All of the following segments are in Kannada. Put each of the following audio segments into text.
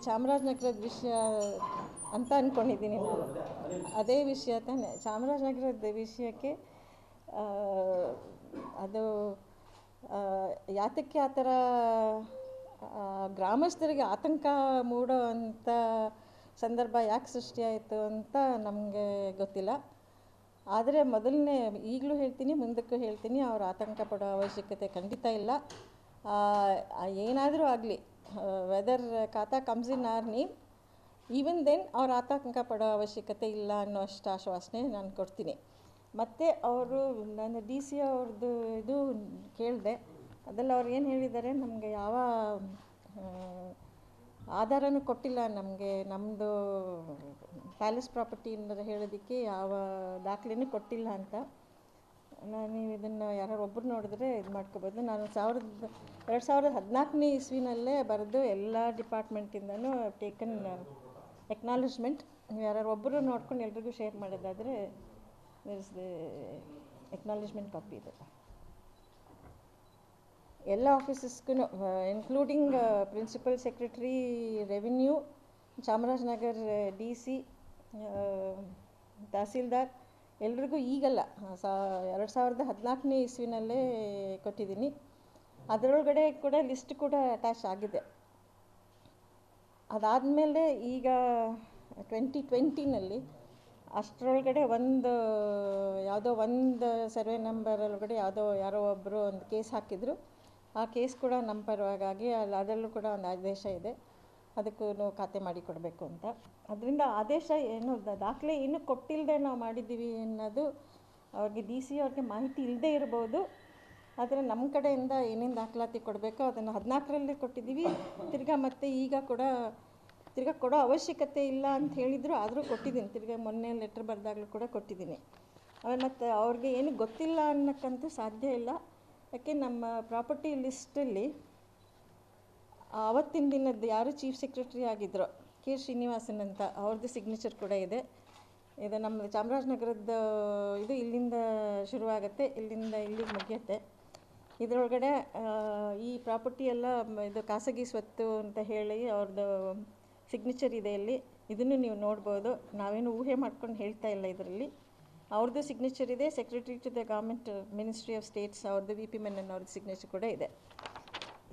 ಚಾಮರಾಜನಗರದ ವಿಷಯ ಅಂತ ಅಂದ್ಕೊಂಡಿದ್ದೀನಿ ನಾನು. ಅದೇ ವಿಷಯ ತಾನೆ, ಚಾಮರಾಜನಗರದ ವಿಷಯಕ್ಕೆ ಅದು ಯಾತಕ್ಕೆ ಆ ಥರ ಗ್ರಾಮಸ್ಥರಿಗೆ ಆತಂಕ ಮೂಡೋ ಅಂಥ ಸಂದರ್ಭ ಯಾಕೆ ಸೃಷ್ಟಿಯಾಯಿತು ಅಂತ ನಮಗೆ ಗೊತ್ತಿಲ್ಲ. ಆದರೆ ಮೊದಲನೇ ಈಗಲೂ ಹೇಳ್ತೀನಿ, ಮುಂದಕ್ಕೂ ಹೇಳ್ತೀನಿ, ಅವ್ರು ಆತಂಕ ಪಡೋ ಅವಶ್ಯಕತೆ ಖಂಡಿತ ಇಲ್ಲ. ಏನಾದರೂ ಆಗಲಿ, whether khata comes in our name, even then ಅವ್ರು ಆತಂಕ ಪಡೋ ಅವಶ್ಯಕತೆ ಇಲ್ಲ ಅನ್ನೋ ಅಷ್ಟು ಆಶ್ವಾಸನೆ ನಾನು ಕೊಡ್ತೀನಿ. ಮತ್ತು ಅವರು ನಾನು DC ಅವ್ರದ್ದು ಇದು ಕೇಳಿದೆ, ಅದೆಲ್ಲ ಅವ್ರು ಏನು ಹೇಳಿದ್ದಾರೆ, ನಮಗೆ ಯಾವ ಆಧಾರನೂ ಕೊಟ್ಟಿಲ್ಲ, ನಮಗೆ ನಮ್ಮದು ಪ್ಯಾಲೇಸ್ ಪ್ರಾಪರ್ಟಿ ಹೇಳೋದಕ್ಕೆ ಯಾವ ದಾಖಲೆನೂ ಕೊಟ್ಟಿಲ್ಲ ಅಂತ. ನೀವು ಇದನ್ನು ಯಾರು ಒಬ್ಬರು ನೋಡಿದ್ರೆ ಇದು ಮಾಡ್ಕೋಬೋದು. ನಾನು 2014ನೇ ಇಸ್ವಿನಲ್ಲೇ ಬರೆದು ಎಲ್ಲ ಡಿಪಾರ್ಟ್ಮೆಂಟಿಂದನೂ ಟೇಕನ್ ಎಕ್ನಾಲಜ್ಮೆಂಟ್. ನೀವು ಯಾರು ಒಬ್ಬರು ನೋಡ್ಕೊಂಡು ಎಲ್ರಿಗೂ ಶೇರ್ ಮಾಡೋದಾದರೆ ಇಸ್ ದ ಎಕ್ನಾಲಜ್ಮೆಂಟ್ ಕಾಪಿ ಇದೆ. ಎಲ್ಲ ಆಫೀಸಸ್ಗೂ including principal secretary, revenue, Chamarajanagar DC, tahsildar ಎಲ್ರಿಗೂ ಈಗಲ್ಲ, 2014ನೇ ಇಸ್ವಿನಲ್ಲೇ ಕೊಟ್ಟಿದ್ದೀನಿ. ಅದರೊಳಗಡೆ ಕೂಡ ಲಿಸ್ಟ್ ಕೂಡ ಅಟ್ಯಾಚ್ ಆಗಿದೆ. ಅದಾದಮೇಲೆ ಈಗ 2020ನಲ್ಲಿ ಅಷ್ಟರೊಳಗಡೆ ಯಾವುದೋ ಒಂದು ಸರ್ವೆ ನಂಬರ್ ಒಳಗಡೆ ಯಾರೋ ಒಬ್ಬರು ಒಂದು ಕೇಸ್ ಹಾಕಿದರು. ಆ ಕೇಸ್ ಕೂಡ ನಮ್ಮ ಪರವಾಗಿ ಅದರಲ್ಲೂ ಕೂಡ ಒಂದು ಆದೇಶ ಇದೆ, ಅದಕ್ಕೂ ಖಾತೆ ಮಾಡಿ ಕೊಡಬೇಕು ಅಂತ. ಅದರಿಂದ ಆದೇಶ ಏನು ದಾಖಲೆ ಇನ್ನೂ ಕೊಟ್ಟಿಲ್ಲದೆ ನಾವು ಮಾಡಿದ್ದೀವಿ ಅನ್ನೋದು ಅವ್ರಿಗೆ DC ಅವ್ರಿಗೆ ಮಾಹಿತಿ ಇಲ್ಲದೆ ಇರ್ಬೋದು. ಆದರೆ ನಮ್ಮ ಕಡೆಯಿಂದ ಏನೇನು ದಾಖಲಾತಿ ಕೊಡಬೇಕೋ ಅದನ್ನು 2014ರಲ್ಲಿ ಕೊಟ್ಟಿದ್ದೀವಿ. ಮತ್ತೆ ಈಗ ಕೂಡ ಕೊಡೋ ಅವಶ್ಯಕತೆ ಇಲ್ಲ ಅಂತ ಹೇಳಿದರು, ಆದರೂ ಕೊಟ್ಟಿದ್ದೀನಿ. ಮೊನ್ನೆ ಲೆಟ್ರ್ ಬರೆದಾಗಲೂ ಕೂಡ ಕೊಟ್ಟಿದ್ದೀನಿ. ಆಮೇಲೆ ಮತ್ತು ಅವ್ರಿಗೆ ಏನು ಗೊತ್ತಿಲ್ಲ ಅನ್ನೋಕ್ಕಂತೂ ಸಾಧ್ಯ ಇಲ್ಲ. ಯಾಕೆ ನಮ್ಮ ಪ್ರಾಪರ್ಟಿ ಲಿಸ್ಟಲ್ಲಿ ಆವತ್ತಿನ ದಿನದ್ದು ಯಾರು ಚೀಫ್ ಸೆಕ್ರೆಟರಿ ಆಗಿದ್ದರು, K. ಶ್ರೀನಿವಾಸನ್ ಅಂತ, ಅವ್ರದ್ದು ಸಿಗ್ನೇಚರ್ ಕೂಡ ಇದೆ. ಇದು ನಮ್ಮ ಚಾಮರಾಜನಗರದ ಇದು ಇಲ್ಲಿಂದ ಶುರುವಾಗುತ್ತೆ, ಇಲ್ಲಿಂದ ಇಲ್ಲಿಗೆ ಮುಗಿಯುತ್ತೆ. ಇದರೊಳಗಡೆ ಈ ಪ್ರಾಪರ್ಟಿ ಎಲ್ಲ ಇದು ಖಾಸಗಿ ಸ್ವತ್ತು ಅಂತ ಹೇಳಿ ಅವ್ರದ್ದು ಸಿಗ್ನೇಚರ್ ಇದೆ ಇಲ್ಲಿ. ಇದನ್ನು ನೀವು ನೋಡ್ಬೋದು. ನಾವೇನು ಊಹೆ ಮಾಡ್ಕೊಂಡು ಹೇಳ್ತಾ ಇಲ್ಲ. ಇದರಲ್ಲಿ ಅವ್ರದ್ದು ಸಿಗ್ನೇಚರ್ ಇದೆ. Secretary to the government ministry of states ಅವ್ರದ್ದು VP ಮೆನನ್ ಅವ್ರದ್ದು ಸಿಗ್ನೇಚರ್ ಕೂಡ ಇದೆ.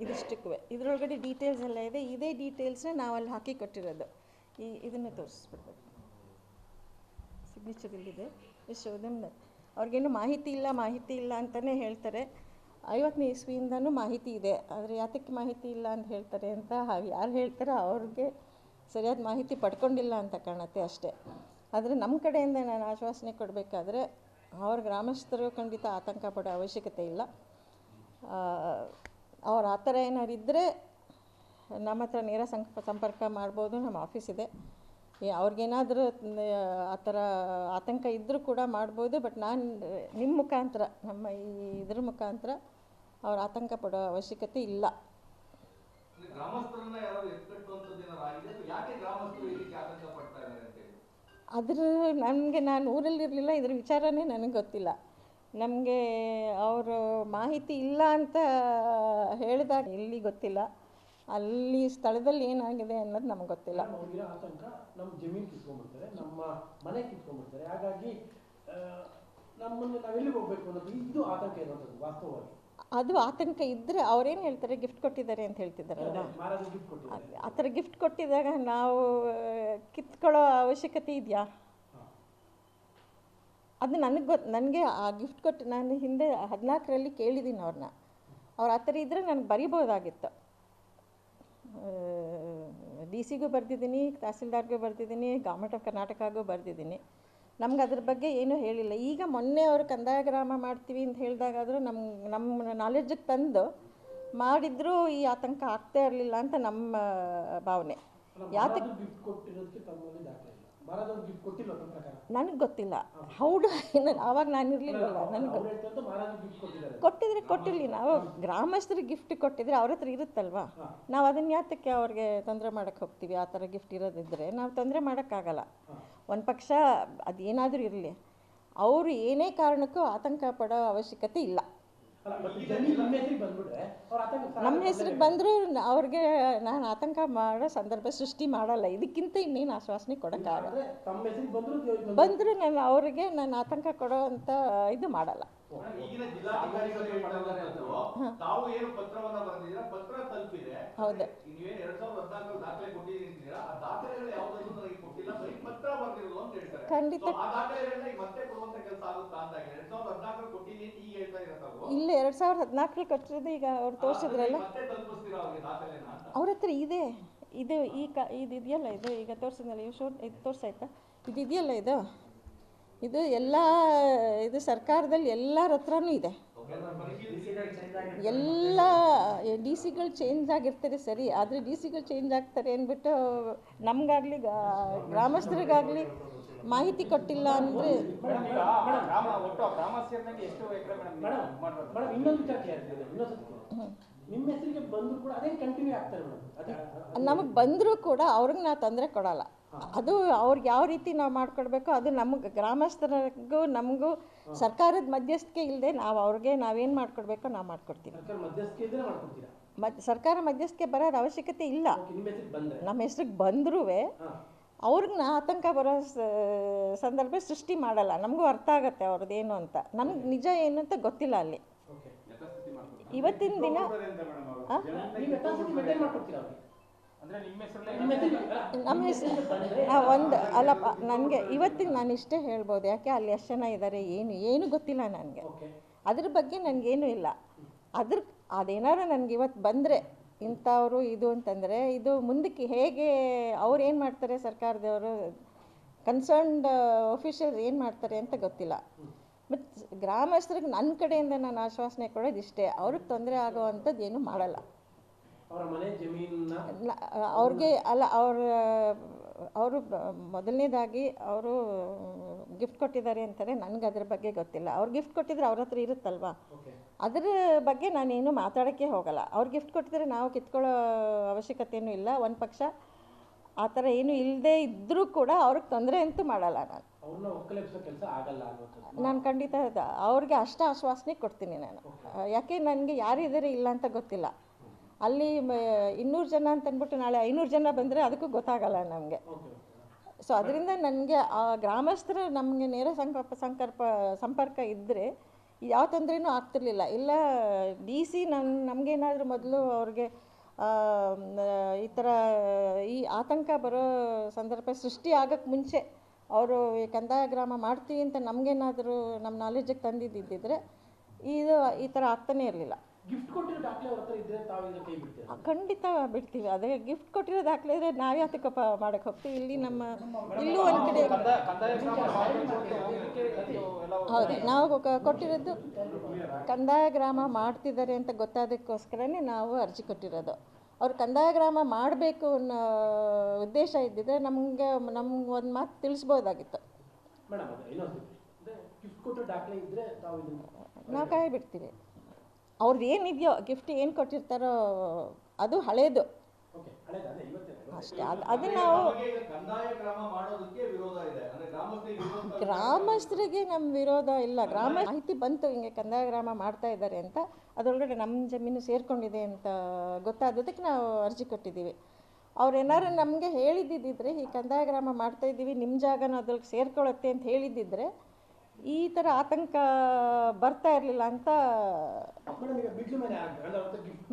ಇದಿಷ್ಟಕ್ಕೂ ಇದರೊಳಗಡೆ ಡೀಟೇಲ್ಸ್ ಎಲ್ಲ ಇದೆ. ಇದೇ ಡೀಟೇಲ್ಸ್ನ ನಾವಲ್ಲಿ ಹಾಕಿ ಕೊಟ್ಟಿರೋದು. ಇದನ್ನು ತೋರಿಸ್ಬಿಡ್ಬೇಕು, ಸಿಗ್ನೇಚರ್ ಇಲ್ಲಿದೆ. ಶೋಧನ ಅವ್ರಿಗೇನು ಮಾಹಿತಿ ಇಲ್ಲ ಅಂತಲೇ ಹೇಳ್ತಾರೆ. 50ನೇ ಇಸ್ವಿಯಿಂದನೂ ಮಾಹಿತಿ ಇದೆ. ಆದರೆ ಯಾತಕ್ಕೆ ಮಾಹಿತಿ ಇಲ್ಲ ಅಂತ ಹೇಳ್ತಾರೆ ಅಂತ ಯಾರು ಹೇಳ್ತಾರೋ ಅವ್ರಿಗೆ ಸರಿಯಾದ ಮಾಹಿತಿ ಪಡ್ಕೊಂಡಿಲ್ಲ ಅಂತ ಕಾಣುತ್ತೆ ಅಷ್ಟೇ. ಆದರೆ ನಮ್ಮ ಕಡೆಯಿಂದ ನಾನು ಆಶ್ವಾಸನೆ ಕೊಡಬೇಕಾದ್ರೆ ಅವ್ರ ಗ್ರಾಮಸ್ಥರು ಖಂಡಿತ ಆತಂಕ ಪಡೋ ಅವಶ್ಯಕತೆ ಇಲ್ಲ. ಅವ್ರು ಆ ಥರ ಏನಾರು ಇದ್ದರೆ ನಮ್ಮ ಹತ್ರ ನೇರ ಸಂಪರ್ಕ ಮಾಡ್ಬೋದು. ನಮ್ಮ ಆಫೀಸ್ ಇದೆ. ಅವ್ರಿಗೇನಾದರೂ ಆ ಥರ ಆತಂಕ ಇದ್ದರೂ ಕೂಡ ಮಾಡ್ಬೋದು. ಬಟ್ ನಾನು ನಿಮ್ಮ ಮುಖಾಂತರ, ನಮ್ಮ ಇದ್ರ ಮುಖಾಂತರ ಅವ್ರು ಆತಂಕ ಪಡೋ ಅವಶ್ಯಕತೆ ಇಲ್ಲ. ನಾನು ಊರಲ್ಲಿರಲಿಲ್ಲ, ಇದ್ರ ವಿಚಾರನೇ ನನಗೆ ಗೊತ್ತಿಲ್ಲ. ನಮಗೆ ಅವರು ಮಾಹಿತಿ ಇಲ್ಲ ಅಂತ ಹೇಳಿದಾಗ ಎಲ್ಲಿ ಗೊತ್ತಿಲ್ಲ, ಅಲ್ಲಿ ಸ್ಥಳದಲ್ಲಿ ಏನಾಗಿದೆ ಅನ್ನೋದು ನಮ್ಗೆ ಗೊತ್ತಿಲ್ಲ. ನಮ್ಮ ಜಮೀನು ಕಿತ್ಕೊಂಡ್ಬಿಡ್ತಾರೆ, ನಮ್ಮ ಮನೆ ಕಿತ್ಕೊಂಡ್ಬಿಡ್ತಾರೆ. ಹಾಗಾಗಿ ನಮ್ಮನ್ನು ನಾವೆಲ್ಲಿಗೆ ಹೋಗ್ಬೇಕು ಅನ್ನೋದು ಇದು ಆತಂಕ ಇರುವಂಥದ್ದು ವಾಸ್ತವವಾಗಿ. ಅದು ಆತಂಕ ಇದ್ದರೆ ಅವ್ರೇನು ಹೇಳ್ತಾರೆ, ಗಿಫ್ಟ್ ಕೊಟ್ಟಿದ್ದಾರೆ ಅಂತ ಹೇಳ್ತಿದ್ದಾರಲ್ಲ, ಆ ಥರ ಗಿಫ್ಟ್ ಕೊಟ್ಟಿದ್ದಾಗ ನಾವು ಕಿತ್ಕೊಳ್ಳೋ ಅವಶ್ಯಕತೆ ಇದೆಯಾ? ಅದು ನನಗೆ ಆ ಗಿಫ್ಟ್ ಕೊಟ್ಟು ನಾನು ಹಿಂದೆ 2014ರಲ್ಲಿ ಕೇಳಿದ್ದೀನಿ ಅವ್ರನ್ನ. ಅವ್ರು ಆ ಥರ ಇದ್ದರೆ ನನಗೆ ಬರಿಬೋದಾಗಿತ್ತು. DC ಗೂ ಬರೆದಿದ್ದೀನಿ, ತಹಸೀಲ್ದಾರ್ಗೂ ಬರೆದಿದ್ದೀನಿ, ಗೌರ್ಮೆಂಟ್ ಆಫ್ ಕರ್ನಾಟಕಗೂ ಬರೆದಿದ್ದೀನಿ. ನಮ್ಗೆ ಅದ್ರ ಬಗ್ಗೆ ಏನೂ ಹೇಳಿಲ್ಲ. ಈಗ ಮೊನ್ನೆ ಅವರು ಕಂದಾಯ ಗ್ರಾಮ ಮಾಡ್ತೀವಿ ಅಂತ ಹೇಳಿದಾಗಾದರೂ ನಮ್ಮ ನಾಲೆಡ್ಜಿಗೆ ತಂದು ಮಾಡಿದರೂ ಈ ಆತಂಕ ಆಗ್ತಾ ಇರಲಿಲ್ಲ ಅಂತ ನಮ್ಮ ಭಾವನೆ. ಯಾತಕ್ಕೆ ನನಗೆ ಗೊತ್ತಿಲ್ಲ. ಹೌದು, ಆವಾಗ ನಾನು ಇರಲಿಲ್ಲಲ್ಲ, ನನಗೆ ಕೊಟ್ಟಿರಲಿ. ನಾವು ಗ್ರಾಮಸ್ಥರಿಗೆ ಗಿಫ್ಟ್ ಕೊಟ್ಟಿದ್ರೆ ಅವ್ರ ಹತ್ರ ಇರುತ್ತಲ್ವ, ನಾವು ಅದನ್ನು ಯಾತಕ್ಕೆ ಅವ್ರಿಗೆ ತೊಂದರೆ ಮಾಡೋಕ್ಕೆ ಹೋಗ್ತೀವಿ? ಆ ಥರ ಗಿಫ್ಟ್ ಇರೋದಿದ್ದರೆ ನಾವು ತೊಂದರೆ ಮಾಡೋಕ್ಕಾಗಲ್ಲ. ಒಂದು ಪಕ್ಷ ಅದೇನಾದರೂ ಇರಲಿ, ಅವರು ಏನೇ ಕಾರಣಕ್ಕೂ ಆತಂಕ ಪಡೋ ಅವಶ್ಯಕತೆ ಇಲ್ಲ. ಅಲ್ಲ ಮತ್ತೆ ಜಮೀನು ನಿಮ್ಮ ಹೆಸರಿಗೆ ಬಂದ್ಬಿಟ್ರೆ ಅವ್ರ ಆತಂಕ ನಮ್ಮ ಹೆಸ್ರಿಗೆ ಬಂದರೂ ಅವ್ರಿಗೆ ನಾನು ಆತಂಕ ಮಾಡೋ ಸಂದರ್ಭ ಸೃಷ್ಟಿ ಮಾಡಲ್ಲ. ಇದಕ್ಕಿಂತ ಇನ್ನೇನು ಆಶ್ವಾಸನೆ ಕೊಡೋಕ್ಕಾಗಲ್ಲ. ಅಂದ್ರೆ ತಮ್ಮ ಹೆಸರಿಗೆ ಬಂದರೂ ನಾನು ಅವ್ರಿಗೆ ನಾನು ಆತಂಕ ಕೊಡೋ ಅಂತ ಇದು ಮಾಡಲ್ಲ. ಈಗಿನ ಜಿಲ್ಲಾಧಿಕಾರಿಗಳು ಏನ್ ಮಾಡಿದ್ದಾರೆ ಅಂದ್ರೆ ತಾವು ಏನು ಪತ್ರವನ್ನ ಬರೆದಿದ್ದೀರಾ, ಪತ್ರ ತಲುಪಿದೆ. ಹೌದು. ನೀವೇನು 2014 ದಾಖಲೆ ಕೊಟ್ಟಿದ್ದೀರಾ, ಆ ದಾಖಲೆಗಳು ಯಾವುದನ್ನು ನನಗೆ ಕೊಟ್ಟಿಲ್ಲ, ಬರೀ ಪತ್ರ ಬರೆದಿರೋದು ಅಂತ ಹೇಳ್ತಾರೆ. ಖಂಡಿತ. ಆ ದಾಖಲೆಗಳನ್ನ ಈಗ ಮತ್ತೆ ಕೊಡುವಂತ ಕೆಲಸ ಆಗುತ್ತಾ ಅಂತ 2014 ಕೊಟ್ಟಿದ್ದೀನಿ ಅಂತ ಈಗ ಹೇಳ್ತಾ ಇರೋ ತಾವು. ಇಲ್ಲ 2014 ಕೊಟ್ಟಿರೋದು ಈಗ ಅವ್ರು ತೋರಿಸಿದ್ರಲ್ಲ, ಮತ್ತೆ ತಲುಪಿಸ್ತೀರಾ ಅವ್ರಿಗೆ ದಾಖಲೆನ ಅಂತ? ಅವ್ರ ಹತ್ರ ಇದೆ. ಇದು ಇದು ಇದೆಯಲ್ಲ, ಇದು ಈಗ ತೋರಿಸಿದ್ನಲ್ಲ, ಇದು ತೋರಿಸಾಯ್ತಾ? ಇದು ಇದೆಯಲ್ಲ, ಇದು ಎಲ್ಲ ಇದು ಸರ್ಕಾರದಲ್ಲಿ ಎಲ್ಲರ ಹತ್ರನೂ ಇದೆ. ಎಲ್ಲ ಡಿ ಸಿಗಳು ಚೇಂಜ್ ಆಗಿರ್ತಾರೆ ಸರಿ, ಆದರೆ ಡಿ ಸಿಗಳು ಚೇಂಜ್ ಆಗ್ತಾರೆ ಅಂದ್ಬಿಟ್ಟು ನಮಗಾಗಲಿ ಗ್ರಾಮಸ್ಥರಿಗಾಗಲಿ ಮಾಹಿತಿ ಕೊಟ್ಟಿಲ್ಲ ಅಂದರೆ ಇನ್ನೊಂದು ವಿಚಾರ ನಿಮ್ಮ ಹೆಸರಿಗೆ ಬಂದರೂ ಕೂಡ ಅದೇ ಕಂಟಿನ್ಯೂ ಆಗ್ತಾರೆ ಮೇಡಮ್. ನಮಗೆ ಬಂದರೂ ಕೂಡ ಅವ್ರಿಗೆ ನಾವು ತೊಂದರೆ ಕೊಡಲ್ಲ. ಅದು ಅವ್ರಿಗೆ ಯಾವ ರೀತಿ ನಾವು ಮಾಡಿಕೊಡ್ಬೇಕೋ ಅದು ನಮಗೆ ಗ್ರಾಮಸ್ಥರಿಗೂ ನಮಗೂ ಸರ್ಕಾರದ ಮಧ್ಯಸ್ಥಿಕೆ ಇಲ್ಲದೆ ನಾವು ಅವ್ರಿಗೆ ನಾವೇನು ಮಾಡಿಕೊಡ್ಬೇಕೋ ನಾವು ಮಾಡಿಕೊಡ್ತೀವಿ. ಸರ್ಕಾರ ಮಧ್ಯಸ್ಥಿಕೆ ಬರೋದು ಅವಶ್ಯಕತೆ ಇಲ್ಲ. ನಮ್ಮ ಹೆಸ್ರಿಗೆ ಬಂದರೂ ಅವ್ರಿಗೆ ನಾ ಆತಂಕ ಬರೋ ಸಂದರ್ಭ ಸೃಷ್ಟಿ ಮಾಡಲ್ಲ. ನಮಗೂ ಅರ್ಥ ಆಗುತ್ತೆ ಅವ್ರದ್ದೇನು ಅಂತ. ನಮ್ಗೆ ನಿಜ ಏನು ಅಂತ ಗೊತ್ತಿಲ್ಲ ಅಲ್ಲಿ ಇವತ್ತಿನ ದಿನ. ನಮ್ಮ ಹೆಸರು ಒಂದು ಅಲ್ಲಪ್ಪ, ನನಗೆ ಇವತ್ತಿಗೆ ನಾನು ಇಷ್ಟೇ ಹೇಳ್ಬೋದು. ಯಾಕೆ ಅಲ್ಲಿ ಎಷ್ಟು ಜನ ಇದ್ದಾರೆ ಏನು ಗೊತ್ತಿಲ್ಲ ನನಗೆ. ಅದ್ರ ಬಗ್ಗೆ ನನಗೇನು ಇಲ್ಲ. ಅದೇನಾರು ನನಗೆ ಇವತ್ತು ಬಂದರೆ ಇಂಥವರು ಇದು ಅಂತಂದರೆ ಇದು ಮುಂದಕ್ಕೆ ಹೇಗೆ ಅವ್ರು ಏನು ಮಾಡ್ತಾರೆ, ಸರ್ಕಾರದವರು ಕನ್ಸರ್ನ್ಡ್ ಆಫೀಷಿಯಲ್ಸ್ ಏನು ಮಾಡ್ತಾರೆ ಅಂತ ಗೊತ್ತಿಲ್ಲ. ಮತ್ತು ಗ್ರಾಮಸ್ಥರಿಗೆ ನನ್ನ ಕಡೆಯಿಂದ ನಾನು ಆಶ್ವಾಸನೆ ಕೊಡೋದು ಇಷ್ಟೇ, ಅವ್ರಿಗೆ ತೊಂದರೆ ಆಗೋವಂಥದ್ದು ಏನೂ ಮಾಡಲ್ಲ. ಅವ್ರಿಗೆ ಅಲ್ಲ, ಅವರು ಮೊದಲನೇದಾಗಿ ಅವರು ಗಿಫ್ಟ್ ಕೊಟ್ಟಿದ್ದಾರೆ ಅಂತಾರೆ. ನನಗೆ ಅದ್ರ ಬಗ್ಗೆ ಗೊತ್ತಿಲ್ಲ. ಅವ್ರು ಗಿಫ್ಟ್ ಕೊಟ್ಟಿದ್ರೆ ಅವ್ರ ಹತ್ರ ಇರುತ್ತಲ್ವ, ಅದರ ಬಗ್ಗೆ ನಾನೇನು ಮಾತಾಡೋಕ್ಕೆ ಹೋಗಲ್ಲ. ಅವ್ರು ಗಿಫ್ಟ್ ಕೊಟ್ಟಿದ್ರೆ ನಾವು ಕಿತ್ಕೊಳ್ಳೋ ಅವಶ್ಯಕತೆಯೂ ಇಲ್ಲ. ಒಂದು ಪಕ್ಷ ಆ ಥರ ಏನು ಇಲ್ಲದೆ ಇದ್ದರೂ ಕೂಡ ಅವ್ರಿಗೆ ತೊಂದರೆ ಅಂತೂ ಮಾಡಲ್ಲ. ನಾನು ಖಂಡಿತ ಅವ್ರಿಗೆ ಅಷ್ಟು ಆಶ್ವಾಸನೆ ಕೊಡ್ತೀನಿ ನಾನು. ಯಾಕೆ ನನಗೆ ಯಾರಿದ್ದಾರೆ ಇಲ್ಲ ಅಂತ ಗೊತ್ತಿಲ್ಲ. ಅಲ್ಲಿ 200 ಜನ ಅಂತ ಅಂದ್ಬಿಟ್ಟು ನಾಳೆ 500 ಜನ ಬಂದರೆ ಅದಕ್ಕೂ ಗೊತ್ತಾಗಲ್ಲ ನಮಗೆ. ಸೊ ಅದರಿಂದ ನನಗೆ ಆ ಗ್ರಾಮಸ್ಥರು ನಮಗೆ ನೇರ ಸಂಪರ್ಕ ಇದ್ದರೆ ಯಾವ ತೊಂದರೆನೂ ಆಗ್ತಿರ್ಲಿಲ್ಲ. ಇಲ್ಲ ಡಿ ಸಿ ನಮಗೇನಾದರೂ ಮೊದಲು ಅವ್ರಿಗೆ ಈ ಥರ ಈ ಆತಂಕ ಬರೋ ಸಂದರ್ಭ ಸೃಷ್ಟಿ ಆಗೋಕ್ಕೆ ಮುಂಚೆ ಅವರು ಕಂದಾಯ ಗ್ರಾಮ ಮಾಡ್ತೀವಿ ಅಂತ ನಮಗೇನಾದರೂ ನಮ್ಮ ನಾಲೆಜಿಗೆ ತಂದಿದ್ದಿದ್ದರೆ ಈ ಥರ ಆಗ್ತಾನೇ ಇರಲಿಲ್ಲ. ಖಂಡಿತ ಬಿಡ್ತೀವಿ. ಅದೇ ಗಿಫ್ಟ್ ಕೊಟ್ಟಿರೋ ದಾಖಲೆ ಇದ್ರೆ ನಾವು ಯಾತಕ್ಕಪ್ಪ ಮಾಡೋಕ್ಕೆ ಹೋಗ್ತೀವಿ. ಇಲ್ಲಿ ಇಲ್ಲೂ ಒಂದು ಕಡೆ ಹೌದು, ನಾವು ಕೊಟ್ಟಿರೋದು ಕಂದಾಯ ಗ್ರಾಮ ಮಾಡ್ತಿದ್ದಾರೆ ಅಂತ ಗೊತ್ತಾದಕ್ಕೋಸ್ಕರನೇ ನಾವು ಅರ್ಜಿ ಕೊಟ್ಟಿರೋದು. ಅವ್ರು ಕಂದಾಯ ಗ್ರಾಮ ಮಾಡಬೇಕು ಅನ್ನೋ ಉದ್ದೇಶ ಇದ್ದಿದ್ರೆ ನಮ್ಗೆ ಒಂದು ಮಾತು ತಿಳಿಸ್ಬೋದಾಗಿತ್ತು. ನಾವು ಕಾಯಿ ಬಿಡ್ತೀವಿ. ಅವ್ರದ್ದು ಏನಿದೆಯೋ ಗಿಫ್ಟ್ ಏನು ಕೊಟ್ಟಿರ್ತಾರೋ ಅದು ಹಳೇದು ಅಷ್ಟೇ. ಅದು ನಾವು ಗ್ರಾಮಸ್ಥರಿಗೆ ನಮ್ಮ ವಿರೋಧ ಇಲ್ಲ. ಮಾಹಿತಿ ಬಂತು ಹಿಂಗೆ ಕಂದಾಯ ಗ್ರಾಮ ಮಾಡ್ತಾ ಇದ್ದಾರೆ ಅಂತ, ಅದರೊಳಗಡೆ ನಮ್ಮ ಜಮೀನು ಸೇರ್ಕೊಂಡಿದೆ ಅಂತ ಗೊತ್ತಾದದಕ್ಕೆ ನಾವು ಅರ್ಜಿ ಕೊಟ್ಟಿದ್ದೀವಿ. ಅವ್ರೇನಾರು ನಮಗೆ ಹೇಳಿದ್ದಿದ್ದರೆ ಈ ಕಂದಾಯ ಗ್ರಾಮ ಮಾಡ್ತಾಯಿದ್ದೀವಿ, ನಿಮ್ಮ ಜಾಗನೂ ಅದ್ರೊಳಗೆ ಸೇರ್ಕೊಳ್ಳುತ್ತೆ ಅಂತ ಹೇಳಿದ್ದಿದ್ರೆ ಈ ಥರ ಆತಂಕ ಬರ್ತಾ ಇರಲಿಲ್ಲ ಅಂತ.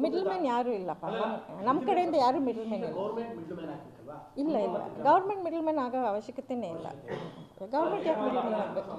ಮಿಡ್ಲ್ ಮ್ಯಾನ್ ಯಾರೂ ಇಲ್ಲಪ್ಪ ನಮ್ಮ ಕಡೆಯಿಂದ, ಯಾರೂ ಮಿಡ್ಲ್ ಮ್ಯಾನ್ ಇಲ್ಲ. ಗೌರ್ಮೆಂಟ್ ಮಿಡ್ಲ್ ಮ್ಯಾನ್ ಆಗೋ ಅವಶ್ಯಕತೆಯೇ ಇಲ್ಲ. ಗೌರ್ಮೆಂಟ್ ಯಾಕೆ ಮಿಡ್ಲ್ ಮ್ಯಾನ್ ಆಗಬೇಕು?